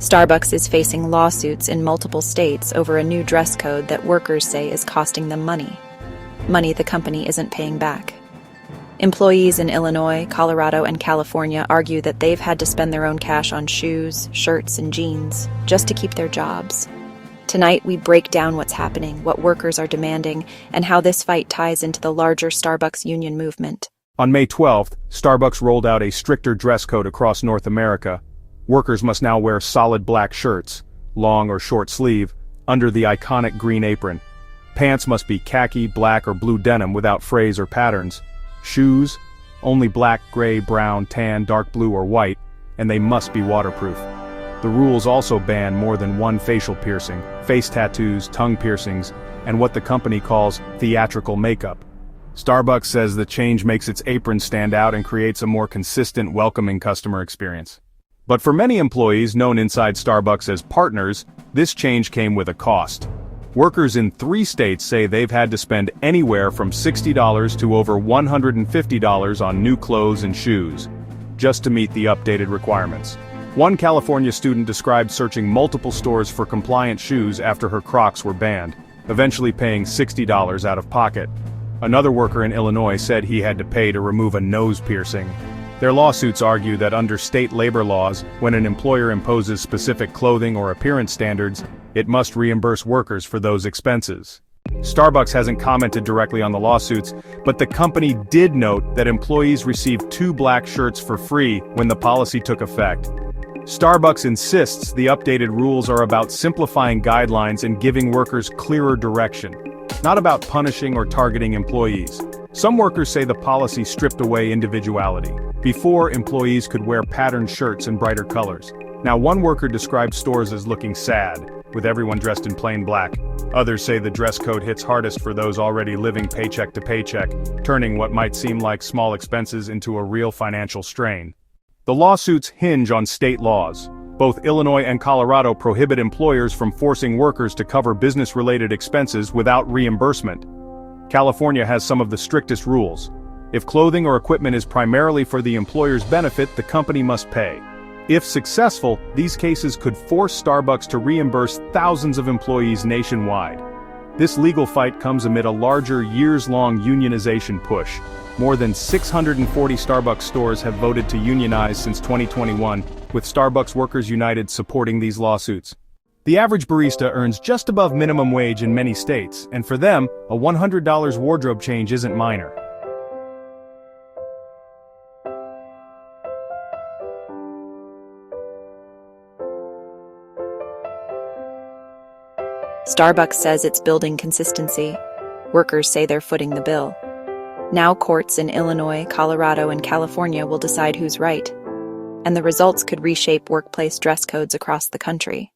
Starbucks is facing lawsuits in multiple states over a new dress code that workers say is costing them money. Money the company isn't paying back. Employees in Illinois, Colorado, and California argue that they've had to spend their own cash on shoes, shirts, and jeans just to keep their jobs. Tonight, we break down what's happening, what workers are demanding, and how this fight ties into the larger Starbucks union movement. On May 12th, Starbucks rolled out a stricter dress code across North America. Workers must now wear solid black shirts, long or short sleeve, under the iconic green apron. Pants must be khaki, black, or blue denim without frays or patterns. Shoes, only black, gray, brown, tan, dark blue, or white, and they must be waterproof. The rules also ban more than one facial piercing, face tattoos, tongue piercings, and what the company calls theatrical makeup. Starbucks says the change makes its apron stand out and creates a more consistent, welcoming customer experience. But for many employees known inside Starbucks as partners, this change came with a cost. Workers in 3 states say they've had to spend anywhere from $60 to over $150 on new clothes and shoes, just to meet the updated requirements. One California student described searching multiple stores for compliant shoes after her Crocs were banned, eventually paying $60 out of pocket. Another worker in Illinois said he had to pay to remove a nose piercing. Their lawsuits argue that under state labor laws, when an employer imposes specific clothing or appearance standards, it must reimburse workers for those expenses. Starbucks hasn't commented directly on the lawsuits, but the company did note that employees received 2 black shirts for free when the policy took effect. Starbucks insists the updated rules are about simplifying guidelines and giving workers clearer direction, not about punishing or targeting employees. Some workers say the policy stripped away individuality. Before, employees could wear patterned shirts in brighter colors. Now, one worker described stores as looking sad, with everyone dressed in plain black. Others say the dress code hits hardest for those already living paycheck to paycheck, turning what might seem like small expenses into a real financial strain. The lawsuits hinge on state laws. Both Illinois and Colorado prohibit employers from forcing workers to cover business-related expenses without reimbursement. California has some of the strictest rules. If clothing or equipment is primarily for the employer's benefit, the company must pay. If successful, these cases could force Starbucks to reimburse thousands of employees nationwide. This legal fight comes amid a larger, years-long unionization push. More than 640 Starbucks stores have voted to unionize since 2021, with Starbucks Workers United supporting these lawsuits. The average barista earns just above minimum wage in many states, and for them, a $100 wardrobe change isn't minor. Starbucks says it's building consistency. Workers say they're footing the bill. Now courts in Illinois, Colorado, and California will decide who's right, and the results could reshape workplace dress codes across the country.